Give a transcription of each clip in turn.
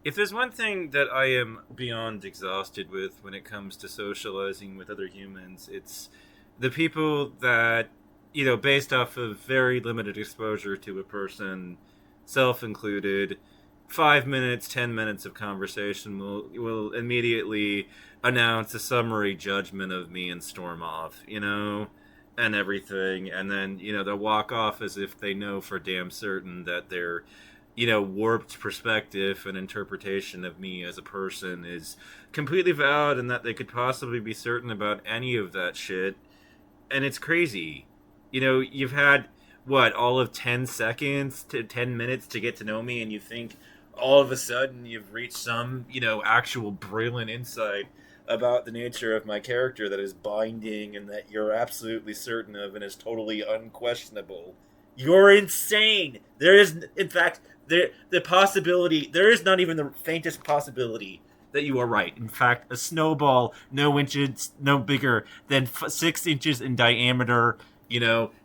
If there's one thing that I am beyond exhausted with when it comes to socializing with other humans, it's the people that, based off of very limited exposure to a person, self included, 5 minutes, 10 minutes of conversation will immediately announce a summary judgment of me and storm off, and everything, and then they'll walk off as if they know for damn certain that they're warped perspective and interpretation of me as a person is completely valid and that they could possibly be certain about any of that shit. And it's crazy. You've had, what, all of 10 seconds to 10 minutes to get to know me, and you think all of a sudden you've reached some, actual brilliant insight about the nature of my character that is binding and that you're absolutely certain of and is totally unquestionable. You're insane. There is, in fact, the possibility, there is not even the faintest possibility that you are right. In fact, a snowball no inches, no bigger than 6 inches in diameter,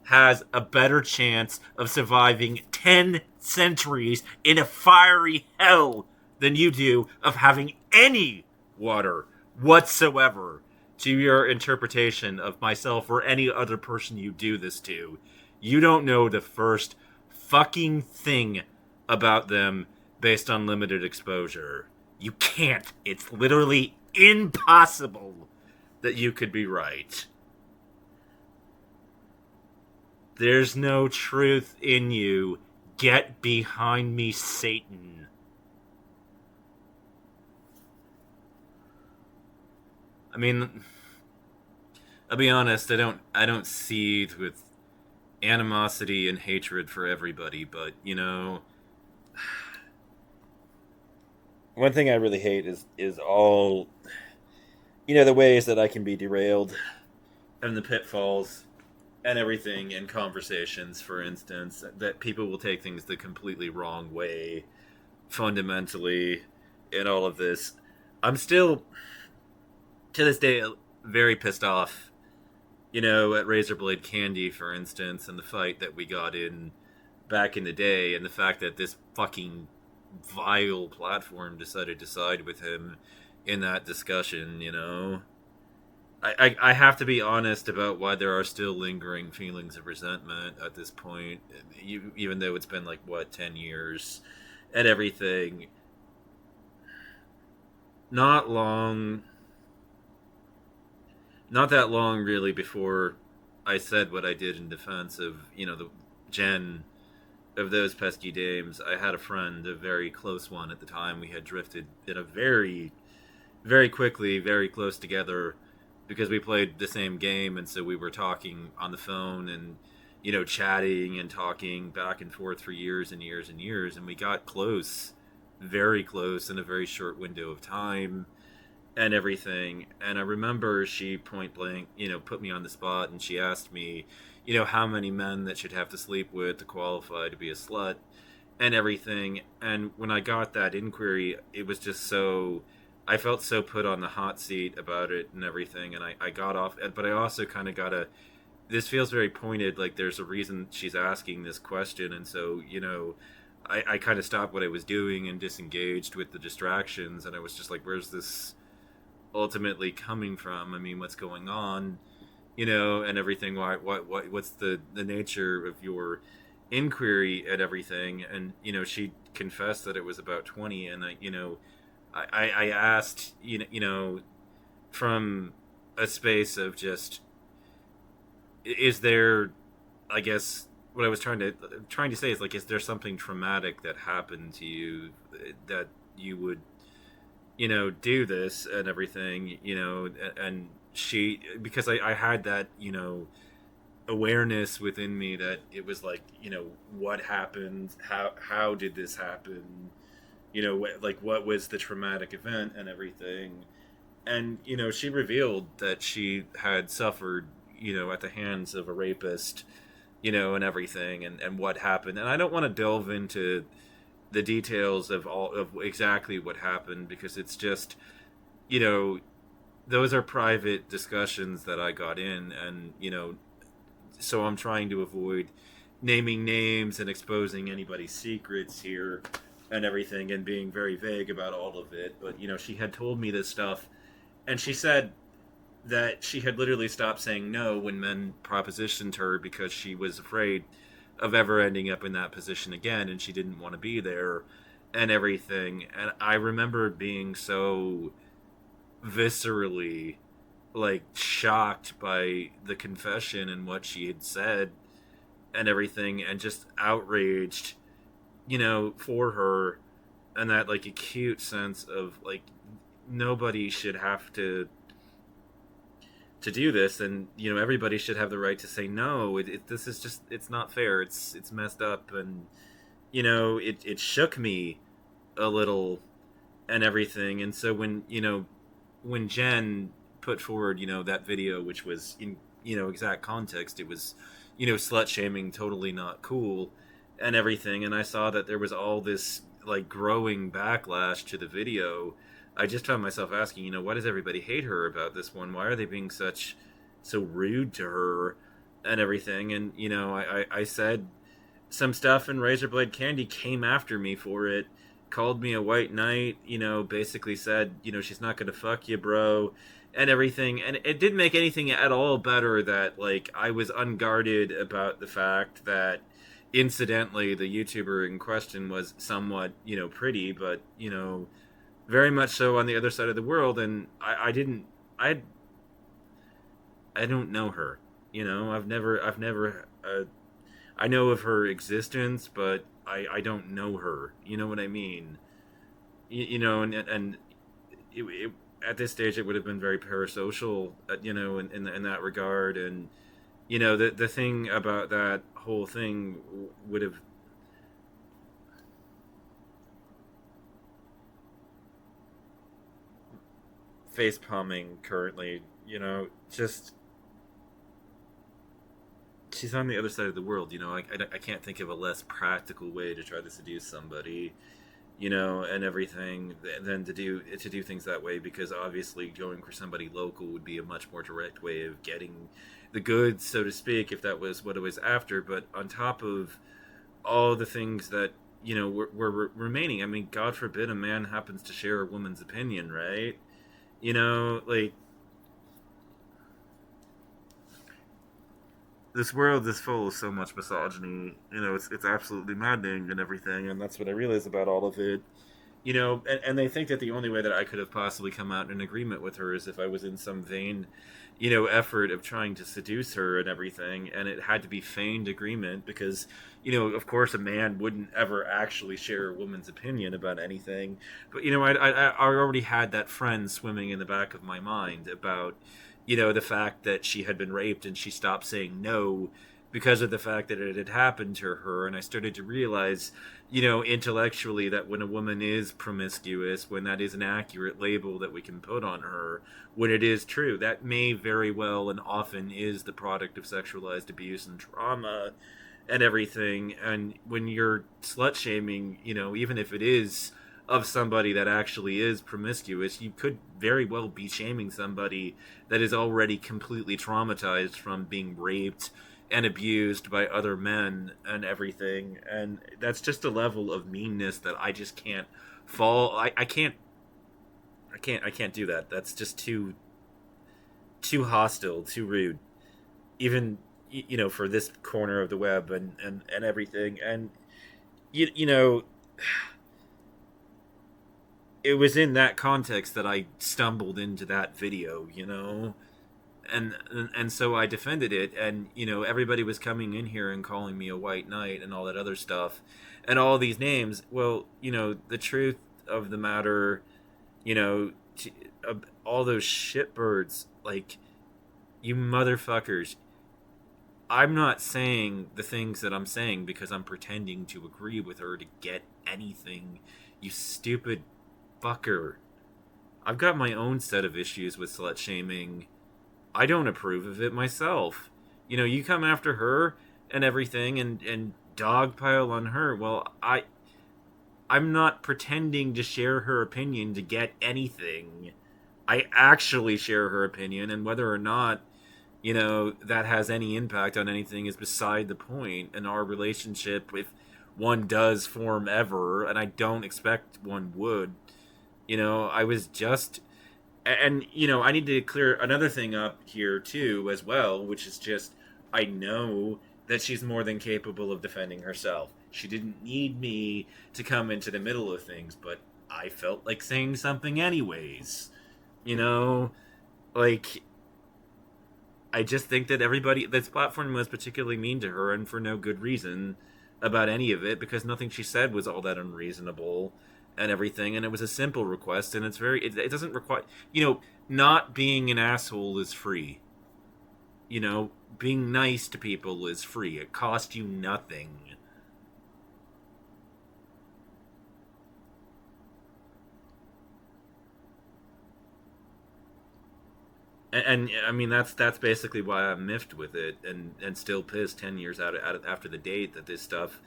has a better chance of surviving 10 centuries in a fiery hell than you do of having any water whatsoever to your interpretation of myself or any other person you do this to. You don't know the first fucking thing about them based on limited exposure. You can't. It's literally impossible that you could be right. There's no truth in you. Get behind me, Satan. I mean, I'll be honest, I don't seethe with animosity and hatred for everybody, but one thing I really hate is all the ways that I can be derailed and the pitfalls and everything in conversations, for instance, that people will take things the completely wrong way fundamentally in all of this. I'm still to this day very pissed off, at Razorblade Candy, for instance, and the fight that we got in back in the day, and the fact that this fucking vile platform decided to side with him in that discussion, I have to be honest about why there are still lingering feelings of resentment at this point, even though it's been like, what, 10 years and everything. Not long, not that long really before I said what I did in defense of, the Jen of those pesky dames. I had a friend, a very close one at the time. We had drifted in a very, very quickly, very close together because we played the same game, and so we were talking on the phone and chatting and talking back and forth for years and years and years, and we got close, very close in a very short window of time and everything. And I remember she point blank, put me on the spot, and she asked me, how many men that should have to sleep with to qualify to be a slut and everything. And when I got that inquiry, it was just so, I felt so put on the hot seat about it and everything. And I got off, but I also kind of got a, this feels very pointed, like there's a reason she's asking this question. And so, I kind of stopped what I was doing and disengaged with the distractions. And I was just like, where's this ultimately coming from? I mean, what's going on, and everything? What's the nature of your inquiry and everything? And she confessed that it was about 20, and I asked, from a space of just, is there, I guess what I was trying to say is, like, is there something traumatic that happened to you that you would do this and everything, and she, because I had that, awareness within me that it was like, what happened, how did this happen, like, what was the traumatic event and everything. And she revealed that she had suffered, at the hands of a rapist, and everything, and what happened. And I don't want to delve into the details of all of exactly what happened, because it's just, you know those are private discussions that I got in, and so I'm trying to avoid naming names and exposing anybody's secrets here. and everything, and being very vague about all of it. But she had told me this stuff, and she said that she had literally stopped saying no when men propositioned her because she was afraid of ever ending up in that position again, and she didn't want to be there and everything. And I remember being so viscerally like shocked by the confession and what she had said and everything, and just outraged, for her, and that like acute sense of like nobody should have to do this, and everybody should have the right to say no. This is just, it's not fair, it's messed up. And it shook me a little and everything. And so when Jen put forward that video, which was in exact context, it was slut shaming, totally not cool and everything, and I saw that there was all this like growing backlash to the video. I just found myself asking, why does everybody hate her about this one? Why are they being so rude to her and everything? And I said some stuff, and Razorblade Candy came after me for it, called me a white knight, basically said, she's not gonna fuck you, bro, and everything. And it didn't make anything at all better that like I was unguarded about the fact that incidentally the YouTuber in question was somewhat pretty, but very much so on the other side of the world. And I I don't know her. I've never I know of her existence, but I don't know her. You know what I mean? And at this stage, it would have been very parasocial, in that regard. And the thing about that whole thing would have face palming currently. Just she's on the other side of the world. I can't think of a less practical way to try to seduce somebody, and everything, than to do things that way, because obviously going for somebody local would be a much more direct way of getting the goods, so to speak, if that was what it was after. But on top of all the things that were remaining, I mean, God forbid a man happens to share a woman's opinion, right? Like, this world is full of so much misogyny. It's absolutely maddening and everything, and that's what I realize about all of it. And they think that the only way that I could have possibly come out in agreement with her is if I was in some vain, effort of trying to seduce her and everything, and it had to be feigned agreement because, of course, a man wouldn't ever actually share a woman's opinion about anything. But I already had that friend swimming in the back of my mind about, the fact that she had been raped and she stopped saying no because of the fact that it had happened to her. And I started to realize, intellectually, that when a woman is promiscuous, when that is an accurate label that we can put on her, when it is true, that may very well and often is the product of sexualized abuse and trauma and everything. And when you're slut shaming, even if it is of somebody that actually is promiscuous, you could very well be shaming somebody that is already completely traumatized from being raped and abused by other men and everything. And that's just a level of meanness that I just can't fall. I can't do that. That's just too hostile, too rude, even for this corner of the web and everything. And you know it was in that context that I stumbled into that video, and so I defended it. And everybody was coming in here and calling me a white knight and all that other stuff and all these names. Well, the truth of the matter, t- all those shitbirds, like, you motherfuckers, I'm not saying the things that I'm saying because I'm pretending to agree with her to get anything, you stupid fucker. I've got my own set of issues with slut shaming. I don't approve of it myself. You come after her and everything and dogpile on her. Well, I'm not pretending to share her opinion to get anything. I actually share her opinion, and whether or not that has any impact on anything is beside the point. And our relationship, one does form ever, and I don't expect one would. I was just, and I need to clear another thing up here too as well, which is just I know that she's more than capable of defending herself. She didn't need me to come into the middle of things, but I felt like saying something anyways. You know, like I just think that everybody this platform was particularly mean to her, and for no good reason about any of it, because nothing she said was all that unreasonable and everything, and it was a simple request, and it doesn't require, not being an asshole is free. Being nice to people is free. It costs you nothing. And I mean that's basically why I'm miffed with it, and still pissed 10 years out after the date that this stuff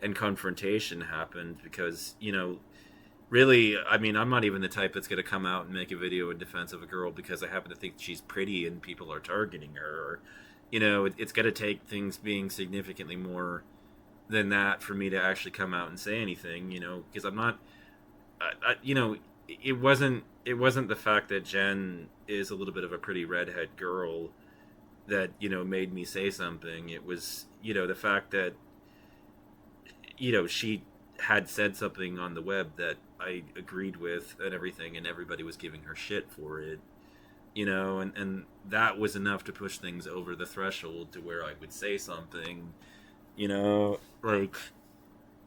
and confrontation happened, because really, I mean, I'm not even the type that's going to come out and make a video in defense of a girl because I happen to think she's pretty and people are targeting her. Or, it's going to take things being significantly more than that for me to actually come out and say anything. Because I'm not, it wasn't the fact that Jen is a little bit of a pretty redhead girl that made me say something. It was the fact that she had said something on the web that I agreed with and everything, and everybody was giving her shit for it. And that was enough to push things over the threshold to where I would say something. Like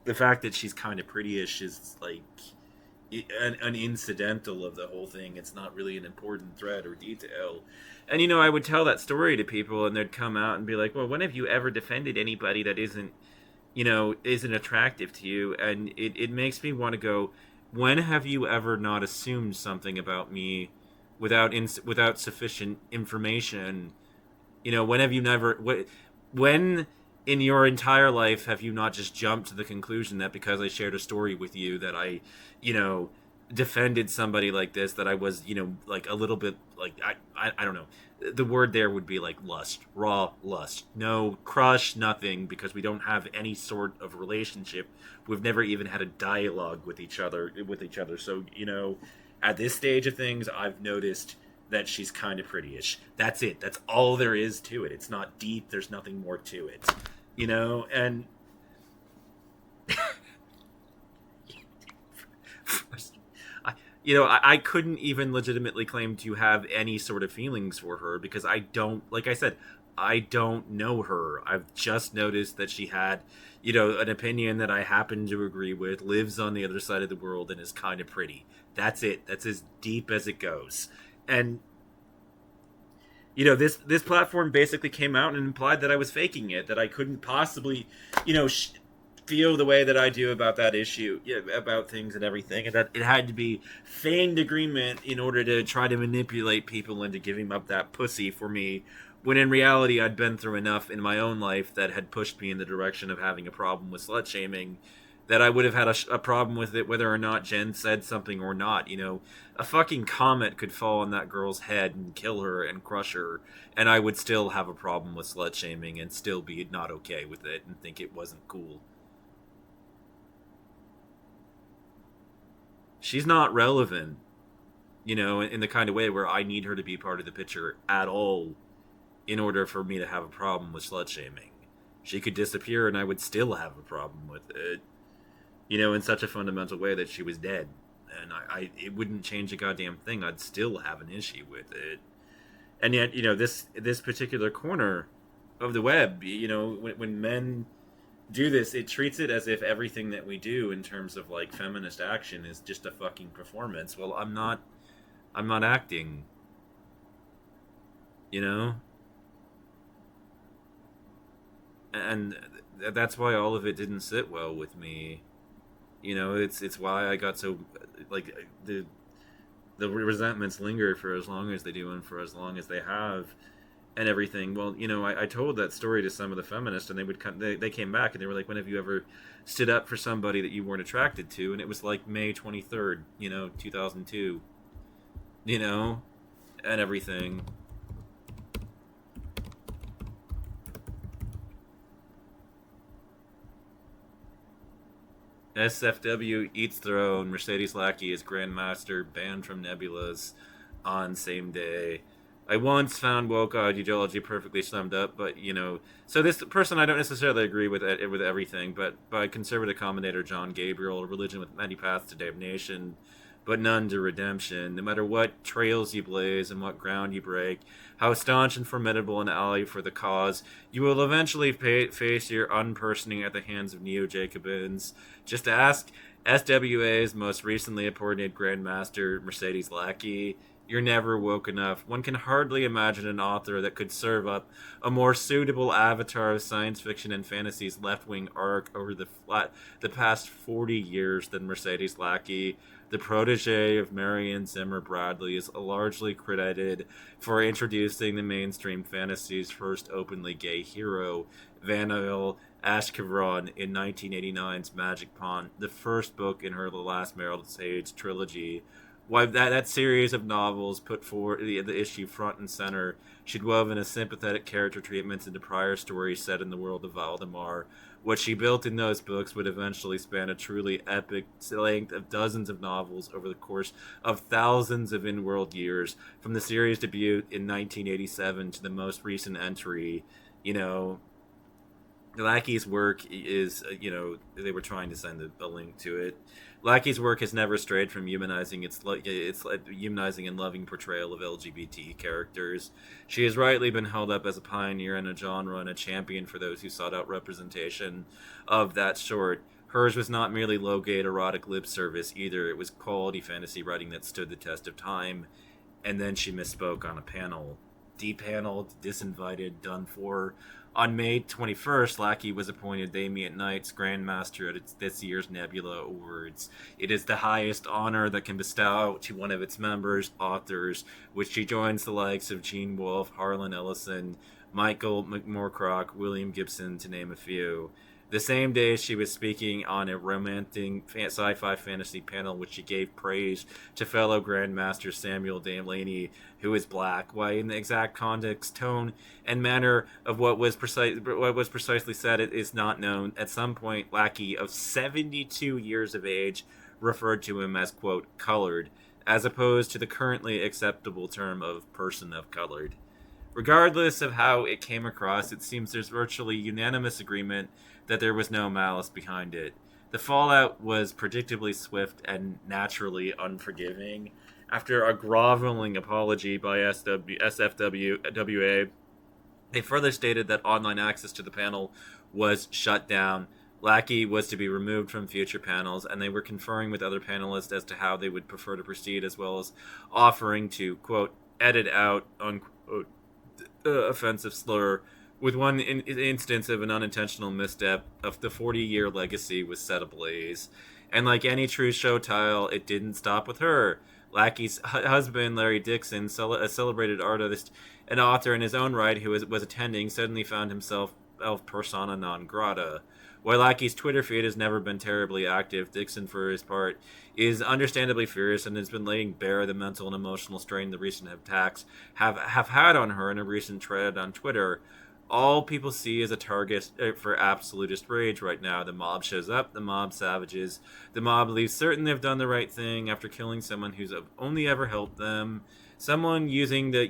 the fact that she's kind of prettyish is like an incidental of the whole thing. It's not really an important thread or detail. And I would tell that story to people, and they'd come out and be like, "Well, when have you ever defended anybody that isn't attractive to you?" And it makes me want to go, when have you ever not assumed something about me without sufficient information? When have you never when in your entire life have you not just jumped to the conclusion that because I shared a story with you that I defended somebody like this, that I was like a little bit like I don't know, the word there would be like lust, raw lust, no crush, nothing, because we don't have any sort of relationship. We've never even had a dialogue with each other. So at this stage of things, I've noticed that she's kind of prettyish. That's it. That's all there is to it. It's not deep. There's nothing more to it. And I couldn't even legitimately claim to have any sort of feelings for her because I don't, like I said, I don't know her. I've just noticed that she had, an opinion that I happen to agree with, lives on the other side of the world, and is kind of pretty. That's it. That's as deep as it goes. And this platform basically came out and implied that I was faking it, that I couldn't possibly, feel the way that I do about that issue, about things and everything, and that it had to be feigned agreement in order to try to manipulate people into giving up that pussy for me, when in reality I'd been through enough in my own life that had pushed me in the direction of having a problem with slut shaming, that I would have had a problem with it whether or not Jen said something or not. A fucking comet could fall on that girl's head and kill her and crush her, and I would still have a problem with slut shaming and still be not okay with it and think it wasn't cool. She's not relevant, in the kind of way where I need her to be part of the picture at all in order for me to have a problem with slut shaming. She could disappear and I would still have a problem with it, in such a fundamental way that she was dead. And it wouldn't change a goddamn thing. I'd still have an issue with it. And yet, this particular corner of the web, when men do this, it treats it as if everything that we do in terms of like feminist action is just a fucking performance. Well, I'm not acting, you know? And that's why all of it didn't sit well with me. It's why I got so like the resentments linger for as long as they do and for as long as they have and everything. Well, I told that story to some of the feminists, and they came back and they were like, when have you ever stood up for somebody that you weren't attracted to? And it was like May 23rd, 2002, and everything. SFW eats their own. Mercedes Lackey is Grandmaster, banned from Nebulas on same day. I once found woke ideology perfectly summed up, but so this person I don't necessarily agree with everything, but by conservative commentator John Gabriel, a religion with many paths to damnation, but none to redemption. No matter what trails you blaze and what ground you break, how staunch and formidable an ally for the cause, you will eventually face your unpersoning at the hands of neo-Jacobins. Just ask SWA's most recently appointed Grandmaster Mercedes Lackey. You're never woke enough. One can hardly imagine an author that could serve up a more suitable avatar of science fiction and fantasy's left-wing arc over the past 40 years than Mercedes Lackey. The protege of Marion Zimmer Bradley is largely credited for introducing the mainstream fantasy's first openly gay hero, Vanille Ashkevron, in 1989's Magic Pond, the first book in her The Last Marital Sage trilogy. Why that series of novels put forward the issue front and center. She'd woven a sympathetic character treatments into prior stories set in the world of Valdemar. What she built in those books would eventually span a truly epic length of dozens of novels over the course of thousands of in-world years, from the series debut in 1987 to the most recent entry. Lackey's work is, they were trying to send a link to it. Lackey's work has never strayed from humanizing its humanizing and loving portrayal of LGBT characters. She has rightly been held up as a pioneer in a genre and a champion for those who sought out representation of that sort. Hers was not merely low-grade erotic lip service either. It was quality fantasy writing that stood the test of time. And then she misspoke on a panel. Depaneled, disinvited, done for. On May 21st, Lackey was appointed Damian Knight's Grandmaster at this year's Nebula Awards. It is the highest honor that can bestow to one of its members, authors, which she joins the likes of Gene Wolfe, Harlan Ellison, Michael McMurcrock, William Gibson, to name a few. The same day, she was speaking on a romantic sci-fi fantasy panel, which she gave praise to fellow Grandmaster Samuel Delaney, who is black. Why, in the exact context, tone, and manner of what was precisely said, it is not known. At some point, Lackey, of 72 years of age, referred to him as, quote, colored, as opposed to the currently acceptable term of person of colored. Regardless of how it came across, it seems there's virtually unanimous agreement that there was no malice behind it. The fallout was predictably swift and naturally unforgiving. After a groveling apology by SFWA, they further stated that online access to the panel was shut down. Lackey was to be removed from future panels, and they were conferring with other panelists as to how they would prefer to proceed, as well as offering to, quote, edit out, unquote, offensive slur. With one instance of an unintentional misstep, of the 40-year legacy was set ablaze. And like any true show tile, it didn't stop with her. Lackey's husband, Larry Dixon, a celebrated artist and author in his own right who was attending, suddenly found himself persona non grata. While Lackey's Twitter feed has never been terribly active, Dixon, for his part, is understandably furious and has been laying bare the mental and emotional strain the recent attacks have had on her in a recent thread on Twitter. All people see is a target for absolutist rage right now. The mob shows up, the mob savages, the mob believes certain they've done the right thing after killing someone who's only ever helped them. Someone using the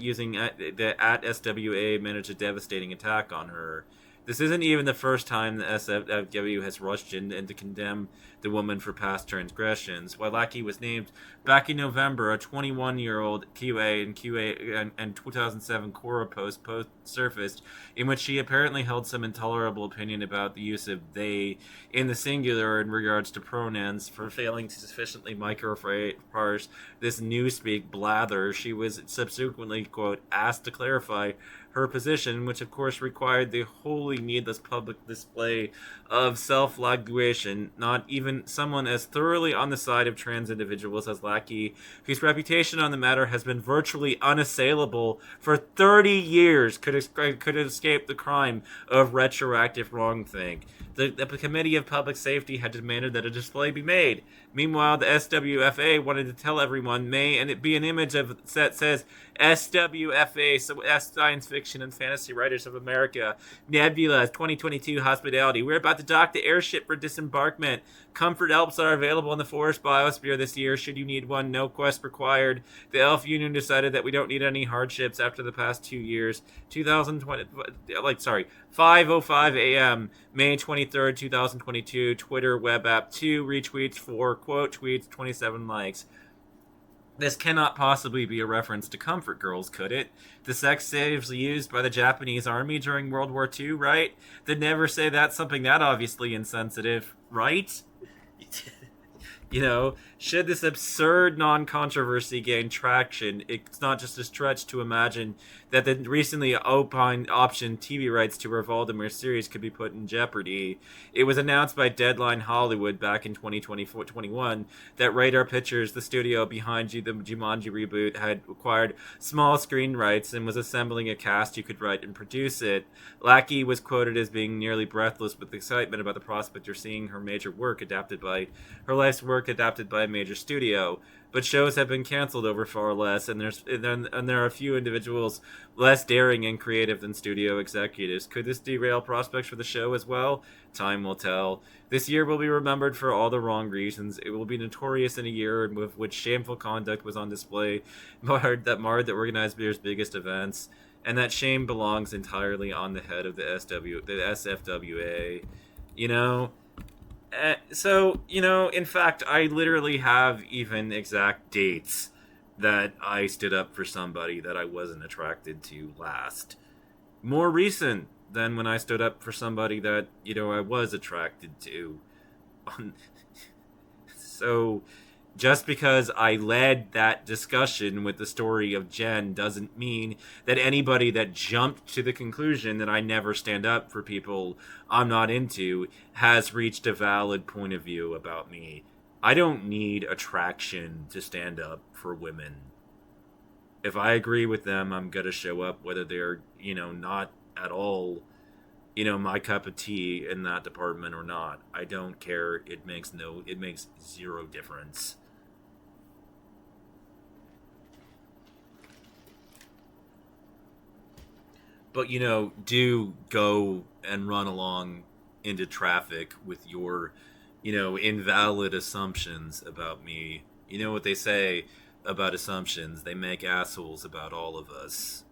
at SWA managed a devastating attack on her. This isn't even the first time the SFW has rushed in to condemn the woman for past transgressions. While Lackey was named back in November, a 21-year-old QA and 2007 Quora post surfaced in which she apparently held some intolerable opinion about the use of they in the singular in regards to pronouns. For failing to sufficiently microparse this newspeak blather, she was subsequently, quote, asked to clarify her position, which of course required the wholly needless public display of self-flagellation. Not even someone as thoroughly on the side of trans individuals as Lackey, whose reputation on the matter has been virtually unassailable for 30 years, could escape the crime of retroactive wrongthing. The Committee of Public Safety had demanded that a display be made. Meanwhile, the SWFA wanted to tell everyone, and it be an image that says SWFA, so Science Fiction and Fantasy Writers of America, Nebula 2022 Hospitality. We're about to dock the airship for disembarkment. Comfort elves are available in the forest biosphere this year. Should you need one, no quest required. The Elf Union decided that we don't need any hardships after the past 2 years. 2020, 5:05 a.m. May 23rd, 2022. Twitter web app 2 retweets, 4 quote tweets, 27 likes. This cannot possibly be a reference to Comfort Girls, could it? The sex slaves used by the Japanese army during World War II, right? They'd never say that's something that obviously insensitive, right? Should this absurd non-controversy gain traction, it's not just a stretch to imagine that the recently optioned TV rights to her Voldemort series could be put in jeopardy. It was announced by Deadline Hollywood back in 2021 that Radar Pictures, the studio behind the Jumanji reboot, had acquired small screen rights and was assembling a cast who could write and produce it. Lackey was quoted as being nearly breathless with excitement about the prospect of seeing her life's work adapted by a major studio, but shows have been canceled over far less, and there are a few individuals less daring and creative than studio executives. Could this derail prospects for the show as well? Time will tell. This year will be remembered for all the wrong reasons. It will be notorious in a year with which shameful conduct was on display, marred the organized beer's biggest events, and that shame belongs entirely on the head of the SFWA. In fact, I literally have even exact dates that I stood up for somebody that I wasn't attracted to last. More recent than when I stood up for somebody that, I was attracted to. So, just because I led that discussion with the story of Jen doesn't mean that anybody that jumped to the conclusion that I never stand up for people I'm not into has reached a valid point of view about me. I don't need attraction to stand up for women. If I agree with them, I'm going to show up whether they're, not at all, my cup of tea in that department or not. I don't care. It makes zero difference. But, do go and run along into traffic with your, invalid assumptions about me. You know what they say about assumptions? They make assholes about all of us.